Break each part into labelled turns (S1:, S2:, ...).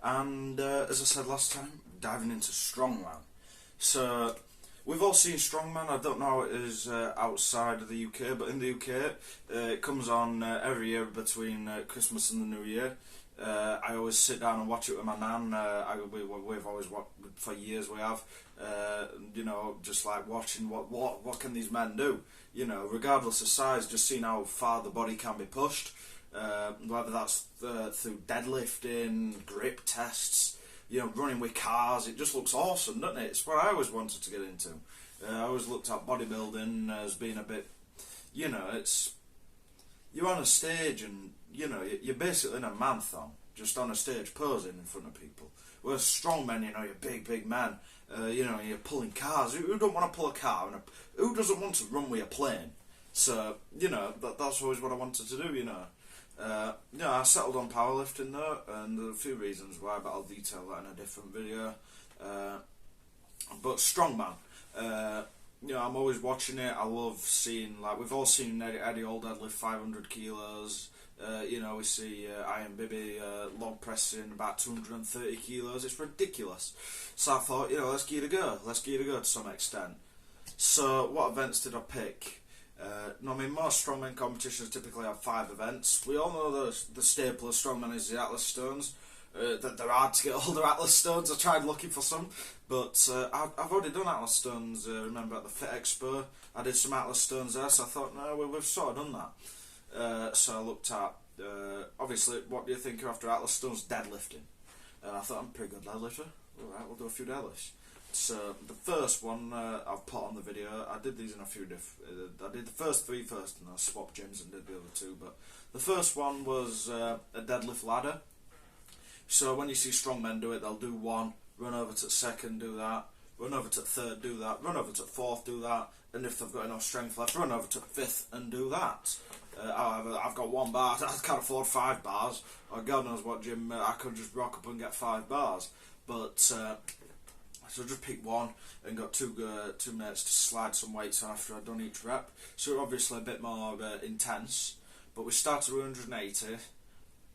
S1: and as I said last time, diving into Strongman. So we've all seen Strongman. I don't know how it is outside of the UK, but in the UK it comes on every year between Christmas and the New Year. I always sit down and watch it with my nan. We've always watched for years. We have, just like watching what can these men do? Regardless of size, just seeing how far the body can be pushed. Whether that's through deadlifting, grip tests, running with cars. It just looks awesome, doesn't it? It's what I always wanted to get into. I always looked at bodybuilding as being a bit, it's you're on a stage and you're basically in a marathon, just on a stage posing in front of people. Whereas strongmen, you're big men, you're pulling cars. Who don't want to pull a car? And who doesn't want to run with a plane? So, that's always what I wanted to do, I settled on powerlifting though, and there are a few reasons why, but I'll detail that in a different video. But Strongman, I'm always watching it. I love seeing, we've all seen Eddie Hall deadlift 500 kilos. We see Iron Bibi log pressing about 230 kilos. It's ridiculous. So I thought, let's give it a go. Let's give it a go to some extent. So what events did I pick? Most strongman competitions typically have 5 events. We all know the staple of strongman is the Atlas stones. They're hard to get hold of Atlas stones. I tried looking for some, but I've already done Atlas stones. Remember at the Fit Expo, I did some Atlas stones there, so I thought, no, we've sort of done that. So I looked at, obviously, what do you think after Atlas stones? Deadlifting. I thought, I'm a pretty good deadlifter. Alright, we'll do a few deadlifts. So the first one I've put on the video. I did these in a few different. I did the first 3 first, and I swapped gyms and did the other 2. But the first one was a deadlift ladder. So when you see strongmen do it, they'll do 1, run over to the 2nd, do that, run over to the 3rd, do that, run over to the 4th, do that, and if they've got enough strength left, run over to the 5th and do that. However, I've got 1 bar. I can't afford 5 bars, or God knows what gym I could just rock up and get 5 bars. But so I just picked 1 and got two mates to slide some weights on after I'd done each rep. So obviously a bit more intense. But we started with 180,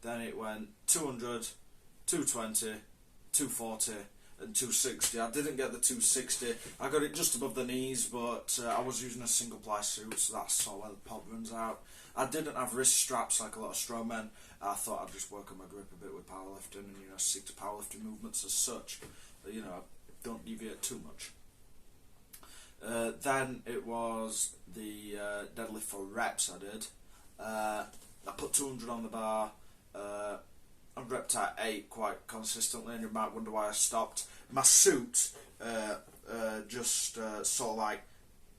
S1: then it went 200, 220, 240 and 260. I didn't get the 260. I got it just above the knees, but I was using a single ply suit, so that's sort of where the pop runs out. I didn't have wrist straps like a lot of strongmen. I thought I'd just work on my grip a bit with powerlifting and stick to powerlifting movements as such. Don't deviate too much. Then it was the deadlift for reps I did. I put 200 on the bar. I repped at 8 quite consistently, and you might wonder why I stopped. My suit just sort of like,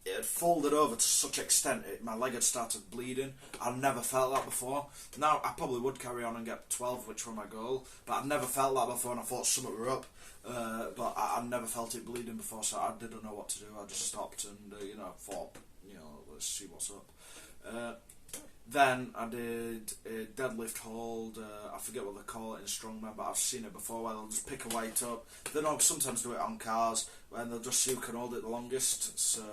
S1: it had folded over to such extent my leg had started bleeding. I'd never felt that before. Now I probably would carry on and get 12, which were my goal, but I'd never felt that before, and I thought something were up. But I'd never felt it bleeding before, so I didn't know what to do. I just stopped and thought, let's see what's up. Then I did a deadlift hold. I forget what they call it in strongman, but I've seen it before where they'll just pick a weight up. Then I'll sometimes do it on cars when they'll just see who can hold it the longest. So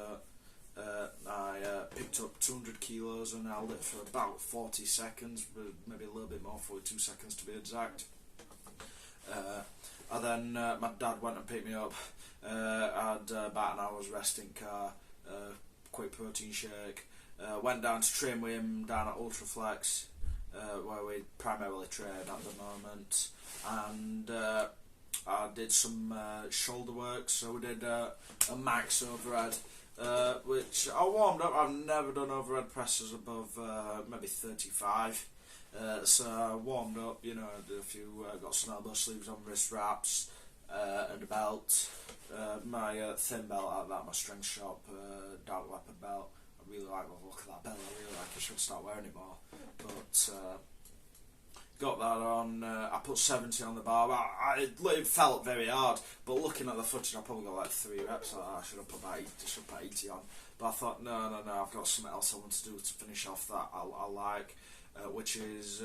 S1: I picked up 200 kilos and held it for about 40 seconds, maybe a little bit more, 42 seconds to be exact. And then my dad went and picked me up. I had about an hour's rest in car, quick protein shake. Went down to train with him down at Ultraflex, where we primarily train at the moment, and I did some shoulder work. So we did a max overhead, which I warmed up. I've never done overhead presses above maybe 35. So I warmed up, did a few, got some elbow sleeves on, wrist wraps, and a belt. My thin belt out of that, my strength shop, dark leopard belt. I really like the look of that belt. I really like it. I should start wearing it more. But got that on. I put 70 on the bar. It felt very hard, but looking at the footage, I probably got like 3 reps. I should have put about 80 on. But I thought, no, I've got something else I want to do to finish off that I like. Which is,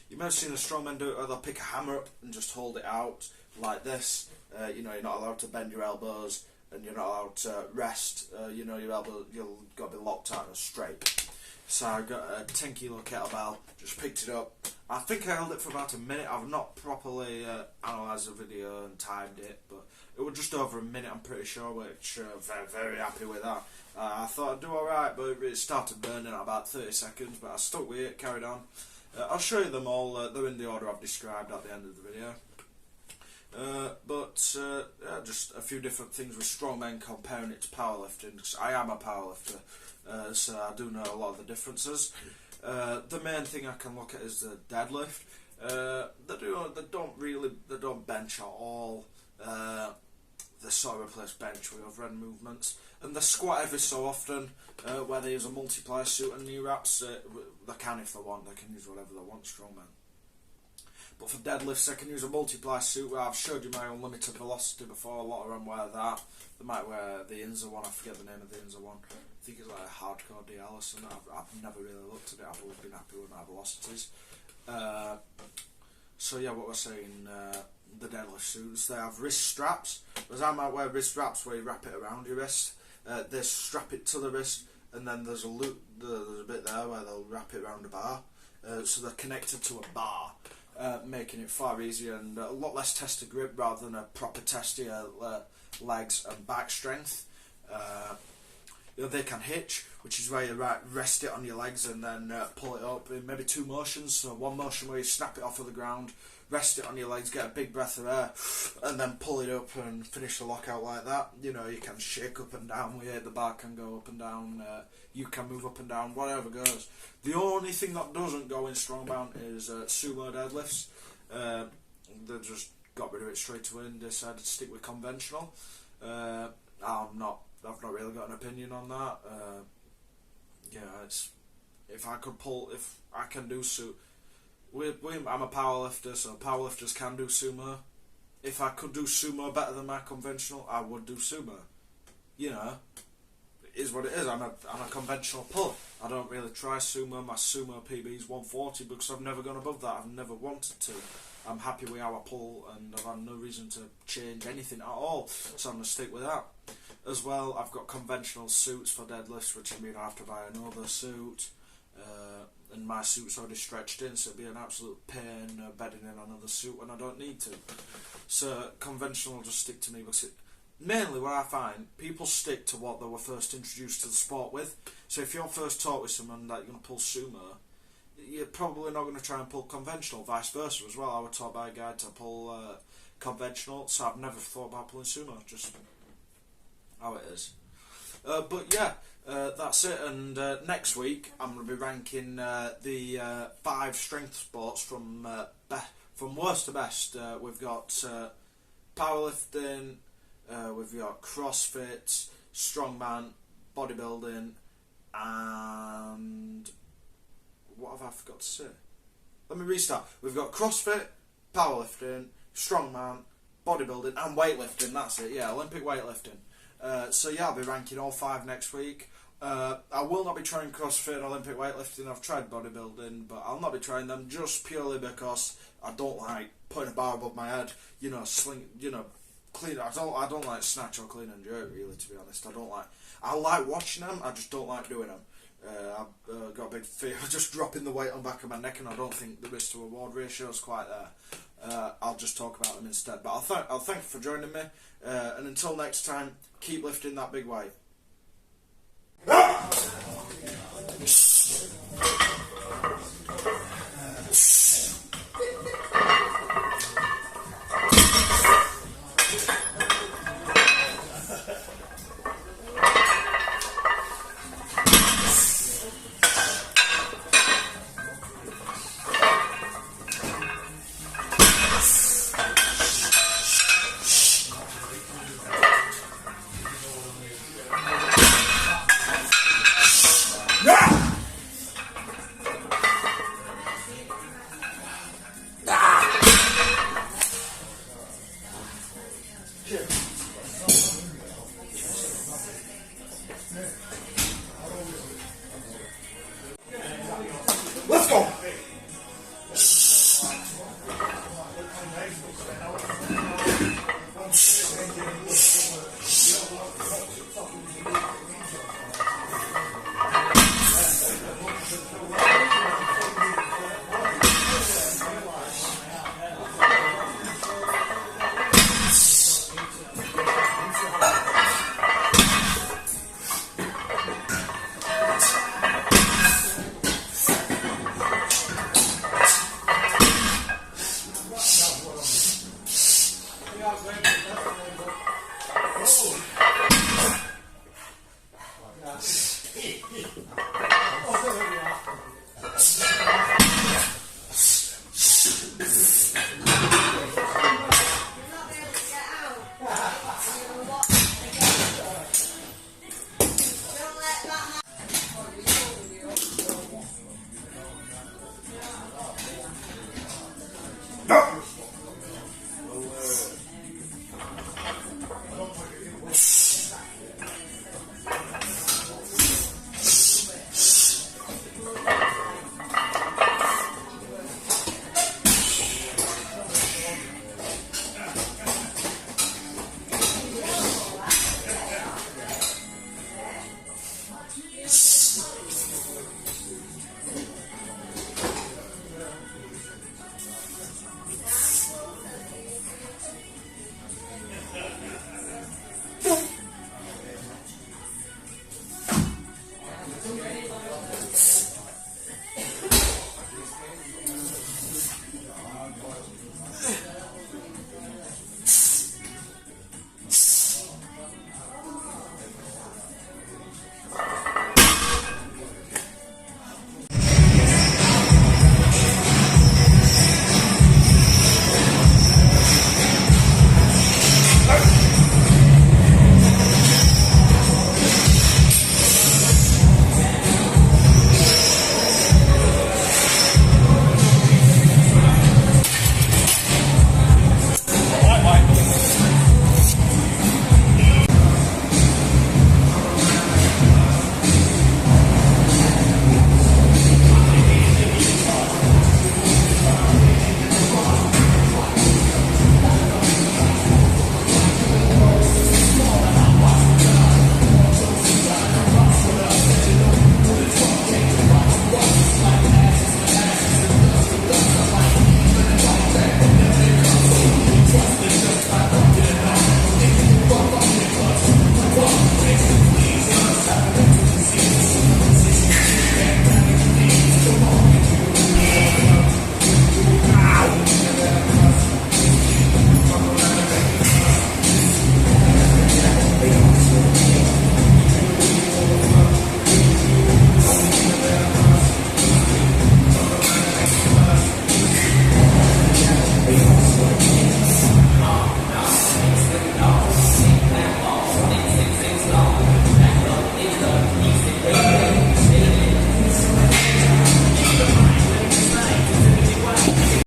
S1: you may have seen a strongman do it where they'll pick a hammer up and just hold it out like this. You're not allowed to bend your elbows, and you're not allowed to rest. Your elbow, you've got to be locked out and straight. So I got a 10 kilo kettlebell, just picked it up. I think I held it for about a minute. I've not properly analysed the video and timed it, but it was just over a minute, I'm pretty sure, which very, very happy with that. I thought I'd do alright, but it started burning at about 30 seconds, but I stuck with it, carried on. I'll show you them all, they're in the order I've described at the end of the video. Yeah, just a few different things with strongman, comparing it to powerlifting, because I am a powerlifter, so I do know a lot of the differences. The main thing I can look at is the deadlift. They don't bench at all. They sort of replace bench with other end movements, and they squat every so often, where they use a multiply suit and knee wraps. They can if they want, they can use whatever they want, strongman. But for deadlifts, they can use a multiply suit. I've showed you my unlimited velocity before. A lot of them wear that. They might wear the Inza one. I forget the name of the Inza one. I think it's like a hardcore DL or something. I've never really looked at it. I've always been happy with my velocities. So yeah, what we're saying, the deadlift suits, they have wrist straps. Whereas I might wear wrist straps where you wrap it around your wrist. They strap it to the wrist, and then there's a loop. There's a bit there where they'll wrap it around a bar. So they're connected to a bar. Making it far easier and a lot less test of grip rather than a proper test of your legs and back strength. They can hitch, which is where you rest it on your legs and then pull it up in maybe two motions. So one motion where you snap it off of the ground, rest it on your legs, get a big breath of air, and then pull it up and finish the lockout like that. You know, you can shake up and down with it, the bar can go up and down, you can move up and down, whatever goes. The only thing that doesn't go in strongman is sumo deadlifts. They just got rid of it straight away and decided to stick with conventional. I've not really got an opinion on that. If I can do I'm a powerlifter, so powerlifters can do sumo. If I could do sumo better than my conventional, I would do sumo. You know, it is what it is. I'm a conventional puller. I don't really try sumo. My sumo PB is 140 because I've never gone above that. I've never wanted to. I'm happy with how I pull, and I've had no reason to change anything at all. So I'm going to stick with that. As well, I've got conventional suits for deadlifts, which I mean I have to buy another suit. And my suit's already stretched in, so it'd be an absolute pain bedding in another suit when I don't need to. So conventional will just stick to me, because mainly what I find, people stick to what they were first introduced to the sport with. So if you're first taught with someone that you're going to pull sumo, you're probably not going to try and pull conventional, vice versa as well. I was taught by a guy to pull conventional, so I've never thought about pulling sumo, just how it is. But yeah, that's it, and next week I'm going to be ranking the 5 strength sports from worst to best. We've got powerlifting, we've got CrossFit, strongman, bodybuilding, and what have I forgot to say? Let me restart. We've got CrossFit, powerlifting, strongman, bodybuilding, and weightlifting. That's it, yeah, Olympic weightlifting. So yeah, I'll be ranking all 5 next week. I will not be trying CrossFit and Olympic weightlifting. I've tried bodybuilding, but I'll not be trying them just purely because I don't like putting a bar above my head. You know, clean. I don't like snatch or clean and jerk. Really, to be honest, I like watching them. I just don't like doing them. I've got a big fear of just dropping the weight on the back of my neck, and I don't think the risk to reward ratio is quite there. I'll just talk about them instead. But I'll thank you for joining me, and until next time, keep lifting that big weight. Let's go!